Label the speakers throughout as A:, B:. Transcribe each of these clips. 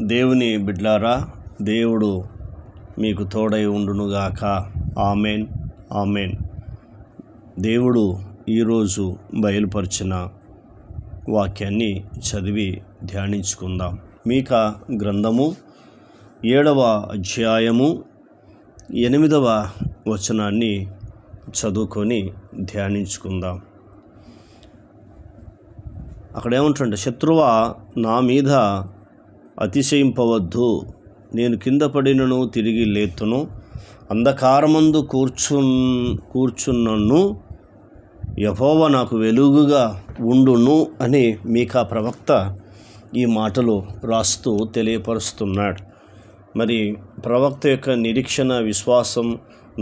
A: దేవుని బిడ్లారా, దేవుడు మీకు తోడై ఉండునుగాక. Amen, amen. దేవుడు ఈరోజు బయలుపరిచిన వాక్యాన్ని చదివి ధ్యానించుకుందాం. మీకా గ్రంథము 7వ అధ్యాయము 8వ వచనాన్ని చదువుకొని ధ్యానించుకుందాం. అక్కడ ఏమంటుంటే, శత్రువా నా మీద అతిశయింపవద్దు, నేను కింద పడినను తిరిగి లేతును, అంధకారమందు కూర్చున్నను, యెహోవా నాకు వెలుగుగా ఉండును అని మీకా ప్రవక్త ఈ మాటలు రాస్తూ తెలియపరుస్తున్నాడు. మరి ప్రవక్త యొక్క నిరీక్షణ, విశ్వాసం,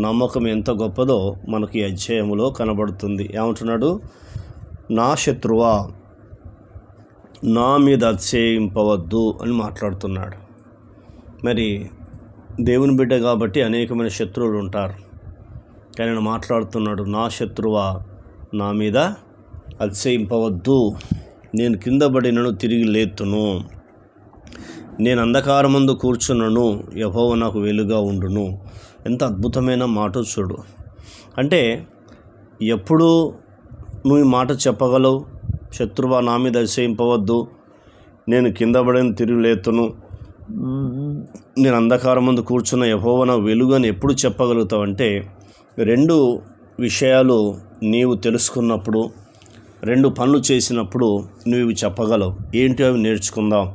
A: నమ్మకం ఎంత గొప్పదో మనకి ఈ అధ్యాయంలో కనబడుతుంది. ఏమంటున్నాడు? నా శత్రువా నా మీద అతిశయింపవద్దు అని మాట్లాడుతున్నాడు. మరి దేవుని బిడ్డ కాబట్టి అనేకమైన శత్రువులు ఉంటారు, కానీ ఆయన మాట్లాడుతున్నాడు, నా శత్రువా నా మీద అతిశయింపవద్దు, నేను కింద పడినను తిరిగి లేతును, నేను అంధకారమందు కూర్చున్నను, యెహోవా నాకు వెలుగుగా ఉండును. ఎంత అద్భుతమైన మాట చూడు. అంటే ఎప్పుడు నువ్వు ఈ మాట చెప్పగలవు? శత్రువా నా మీద అతిశయింపవద్దు, నేను కింద పడిన తిరిగి లేతును, నేను అంధకారం ముందు కూర్చున్న యెహోవా నా వెలుగు అని ఎప్పుడు చెప్పగలుగుతావు? అంటే 2 విషయాలు నీవు తెలుసుకున్నప్పుడు, 2 పనులు చేసినప్పుడు నువ్వు చెప్పగలవు. ఏంటి అవి నేర్చుకుందాం.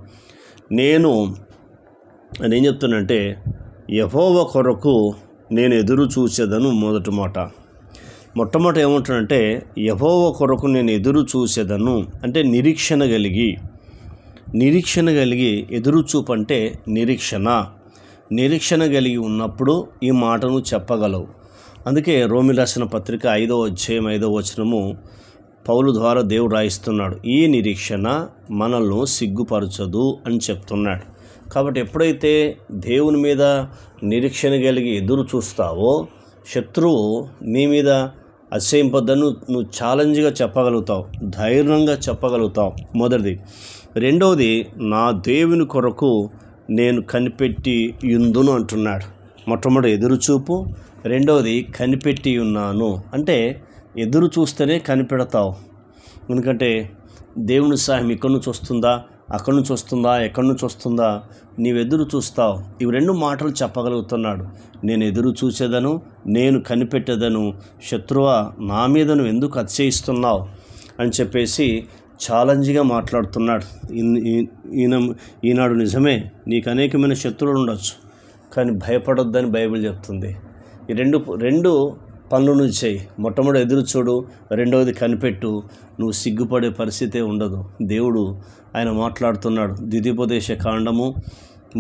A: నేనేం చెప్తానంటే, యెహోవా కొరకు నేను ఎదురు చూసేదను. మొట్టమొదట ఏమంటానంటే, యెహోవా కొరకు నేను ఎదురు చూసేదను అంటే నిరీక్షణ కలిగి ఎదురు చూపు అంటే నిరీక్షణ కలిగి ఉన్నప్పుడు ఈ మాటను చెప్పగలవు. అందుకే రోమీయులకు రాసిన పత్రిక 5వ అధ్యాయం 5వ వచనము పౌలు ద్వారా దేవుడు రాయిస్తున్నాడు, ఈ నిరీక్షణ మనల్ని సిగ్గుపరచదు అని చెప్తున్నాడు. కాబట్టి ఎప్పుడైతే దేవుని మీద నిరీక్షణ కలిగి ఎదురు చూస్తావో, శత్రువు నీ మీద అతిశయింపొద్దని నువ్వు ఛాలెంజ్గా చెప్పగలుగుతావు, ధైర్యంగా చెప్పగలుగుతావు. మొదటిది. రెండవది, నా దేవుని కొరకు నేను కనిపెట్టి యుందును అంటున్నాడు. మొట్టమొదటి ఎదురుచూపు, రెండవది కనిపెట్టి ఉన్నాను. అంటే ఎదురు చూస్తేనే కనిపెడతావు. ఎందుకంటే దేవుని సహాయం ఇక్కడి నుంచి వస్తుందా, అక్కడి నుంచి వస్తుందా, ఎక్కడి నుంచి వస్తుందా, నీవు ఎదురు చూస్తావు. ఇవి 2 మాటలు చెప్పగలుగుతున్నాడు. నేను ఎదురు చూసేదను, నేను కనిపెట్టేదను. శత్రువా నా మీద నువ్వు ఎందుకు అతిశయిస్తున్నావు అని చెప్పేసి ఛాలెంజ్గా మాట్లాడుతున్నాడు. ఈనాడు నిజమే, నీకు అనేకమైన శత్రువులు ఉండొచ్చు, కానీ భయపడొద్దని బైబిల్ చెప్తుంది. ఈ రెండు పనులు నువ్వు చేయి. మొట్టమొదటి ఎదురు చూడు, రెండవది కనిపెట్టు. నువ్వు సిగ్గుపడే పరిస్థితే ఉండదు. దేవుడు ఆయన మాట్లాడుతున్నాడు. ద్వితీయోపదేశ కాండము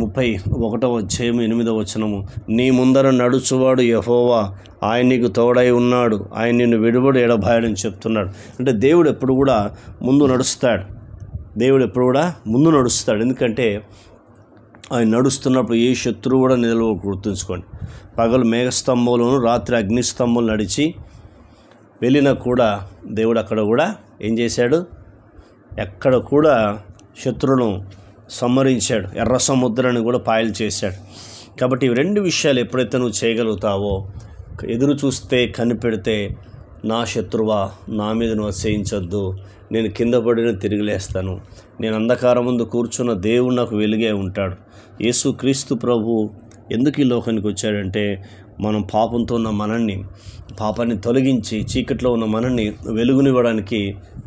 A: 31వ అధ్యాయం 8వ వచనము, నీ ముందర నడుచువాడు యెహోవా, ఆయన నీకు తోడై ఉన్నాడు, ఆయన నిన్ను విడుబడి ఎడబాయడని చెప్తున్నాడు. అంటే దేవుడు ఎప్పుడు కూడా ముందు నడుస్తాడు. ఎందుకంటే ఆయన నడుస్తున్నప్పుడు ఏ శత్రువు కూడా నిలవ. గుర్తుంచుకోండి, పగలు మేఘస్తంభంలోను రాత్రి అగ్నిస్తంభంలో నడిచి వెళ్ళినా కూడా దేవుడు అక్కడ కూడా ఏం చేశాడు? ఎక్కడ కూడా శత్రువును సంహరించాడు. ఎర్ర సముద్రాన్ని కూడా పాయలు చేశాడు. కాబట్టి ఇవి 2 విషయాలు ఎప్పుడైతే నువ్వు చేయగలుగుతావో, ఎదురు చూస్తే కనిపెడితే, నా శత్రువా నా మీద నువ్వు అతిశయించొద్దు, నేను కింద పడిన తిరిగి లేస్తాను, నేను అంధకారం ముందు కూర్చున్న దేవుడు నాకు వెలుగే ఉంటాడు. యేసుక్రీస్తు ప్రభు ఎందుకు ఈ లోకానికి వచ్చాడంటే, మనం పాపంతో ఉన్న పాపాన్ని తొలగించి చీకట్లో ఉన్న మనల్ని వెలుగునివ్వడానికి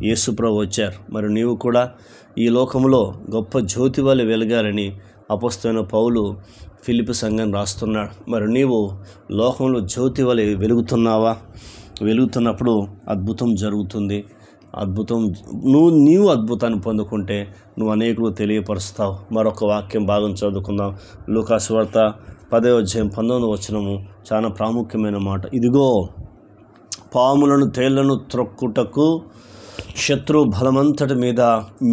A: యేసు ప్రభు వచ్చారు. మరి నీవు కూడా ఈ లోకంలో గొప్ప జ్యోతి వలె వెలగాలని అపోస్తలుడైన పౌలు ఫిలిప్పీ సంఘాన్ని రాస్తున్నాడు. మరి నీవు లోకంలో జ్యోతి వలె వెలుగుతున్నావా? వెలుగుతున్నప్పుడు అద్భుతం జరుగుతుంది. నీవు అద్భుతాన్ని పొందుకుంటే నువ్వు అనేకులు తెలియపరుస్తావు. మరొక వాక్యం భాగం చదువుకుందాం. లూకా సువార్త 10వ అధ్యాయం 19వ వచనము చాలా ప్రాముఖ్యమైన మాట. ఇదిగో, పాములను తేళ్లను త్రొక్కుటకు శత్రు బలమంతటి మీద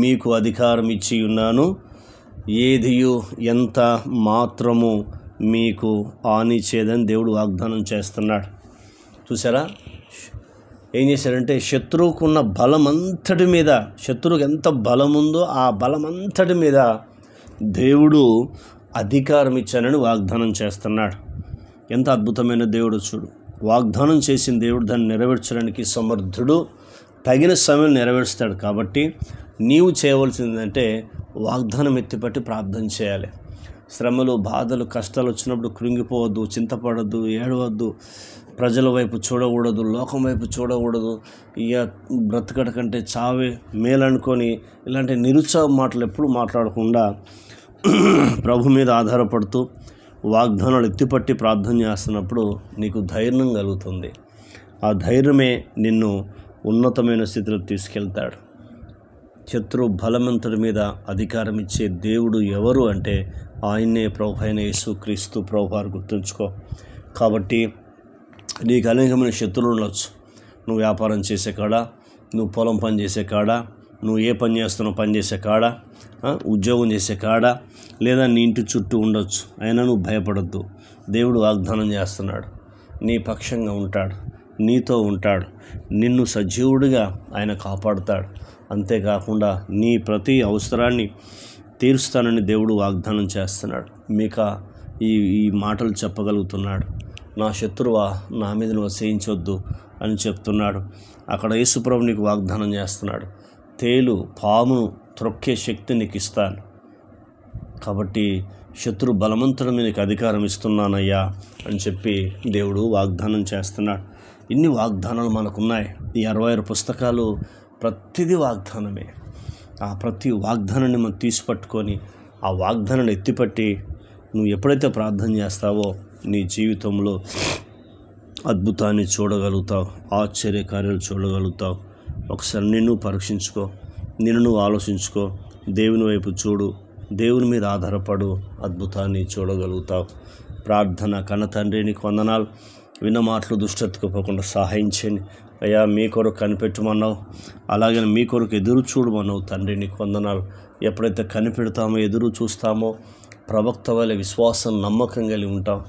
A: మీకు అధికారం ఇచ్చి ఉన్నాను, ఏదియు ఎంత మాత్రము మీకు హాని చేయదని దేవుడు వాగ్దానం చేస్తున్నాడు. చూసారా? ఏం చేశారంటే శత్రువుకున్న బలమంతటి మీద, శత్రువుకి ఎంత బలం ఉందో ఆ బలమంతటి మీద దేవుడు అధికారం ఇచ్చానని వాగ్దానం చేస్తున్నాడు. ఎంత అద్భుతమైన దేవుడు చూడు. వాగ్దానం చేసిన దేవుడు దాన్ని నెరవేర్చడానికి సమర్థుడు, తగిన సమయం నెరవేరుస్తాడు. కాబట్టి నీవు చేయవలసిందంటే వాగ్దానం ఎత్తిపట్టి ప్రార్థన చేయాలి. శ్రమలు, బాధలు, కష్టాలు వచ్చినప్పుడు కృంగిపోవద్దు, చింతపడద్దు, ఏడవద్దు, ప్రజల వైపు చూడకూడదు, లోకం వైపు చూడకూడదు. ఇక బ్రతకడ కంటే చావే మేలనుకొని ఇలాంటి నిరుత్సాహ మాటలు ఎప్పుడు మాట్లాడకుండా ప్రభు మీద ఆధారపడుతూ వాగ్దానాలు ఎత్తిపట్టి ప్రార్థన చేస్తున్నప్పుడు నీకు ధైర్యం కలుగుతుంది. ఆ ధైర్యమే నిన్ను ఉన్నతమైన స్థితిలో తీసుకెళ్తాడు. శత్రు బలవంతుడి మీద అధికారం ఇచ్చే దేవుడు ఎవరు అంటే ఆయన్నే ప్రభు అయిన యేసుక్రీస్తు ప్రభువారు. గుర్తుంచుకో. కాబట్టి నీకు అనేకమైన శత్రువులు ఉండొచ్చు. నువ్వు వ్యాపారం చేసే కాడ, నువ్వు పొలం పని చేసే కాడ, నువ్వు ఏ పని చేస్తున్నావు పని చేసే కాడ, ఉద్యోగం చేసే కాడ, లేదా నీ ఇంటి చుట్టూ ఉండొచ్చు. అయినా నువ్వు భయపడొద్దు. దేవుడు వాగ్దానం చేస్తున్నాడు, నీ పక్షంగా ఉంటాడు, నీతో ఉంటాడు, నిన్ను సజీవుడిగా ఆయన కాపాడుతాడు. అంతేకాకుండా నీ ప్రతి అవసరాన్ని తీరుస్తానని దేవుడు వాగ్దానం చేస్తున్నాడు. మీకా ఈ మాటలు చెప్పగలుగుతున్నాడు. నా శత్రువా, నా మీద నువ్వు అసహించొద్దు అని చెప్తున్నాడు. అక్కడ యేసుప్రభు నీకు వాగ్దానం చేస్తున్నాడు, తేలు పామును త్రొక్కే శక్తి నీకు ఇస్తాను. కాబట్టి శత్రు బలవంతుడి మీద నీకు అధికారం ఇస్తున్నానయ్యా అని చెప్పి దేవుడు వాగ్దానం చేస్తున్నాడు. ఇన్ని వాగ్దానాలు మనకున్నాయి. ఈ 66 పుస్తకాలు ప్రతిదీ వాగ్దానమే. ఆ ప్రతి వాగ్దానాన్ని మనం తీసిపట్టుకొని ఆ వాగ్దానాన్ని ఎత్తిపట్టి నువ్వు ఎప్పుడైతే ప్రార్థన చేస్తావో నీ జీవితంలో అద్భుతాన్ని చూడగలుగుతావు, ఆశ్చర్యకార్యాలు చూడగలుగుతావు. ఒకసారి నిన్ను పరీక్షించుకో, నిన్ను నువ్వు ఆలోచించుకో, దేవుని వైపు చూడు, దేవుని మీద ఆధారపడు, అద్భుతాన్ని చూడగలుగుతావు. ప్రార్థన. కన్న తండ్రి, నీకు వందనాలు. విన్న మాటలు దుష్టతకు పోకుండా సహాయం చేయండి అయ్యా. మీ కొరకు కనిపెట్టమన్నావు, అలాగే మీ కొరకు ఎదురు చూడమన్నావు తండ్రి. నీకు వందనాలు. ఎప్పుడైతే కనిపెడతామో, ఎదురు చూస్తామో, ప్రవక్త వలె విశ్వాసం, నమ్మకం కలిగి ఉంటాం.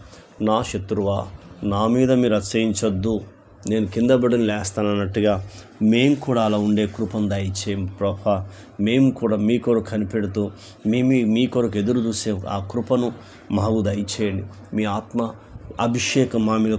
A: నా శత్రువా, నా మీద మీరు అతిశయించొద్దు, నేను కింద పడిని లేస్తానన్నట్టుగా మేము కూడా అలా ఉండే కృపను దయచేయం ప్రభా. మేము కూడా మీ కొరకు కనిపెడుతూ మీ కొరకు ఎదురు చూసే ఆ కృపను మాకు దయచేయండి. మీ ఆత్మ అభిషేకం మా మీద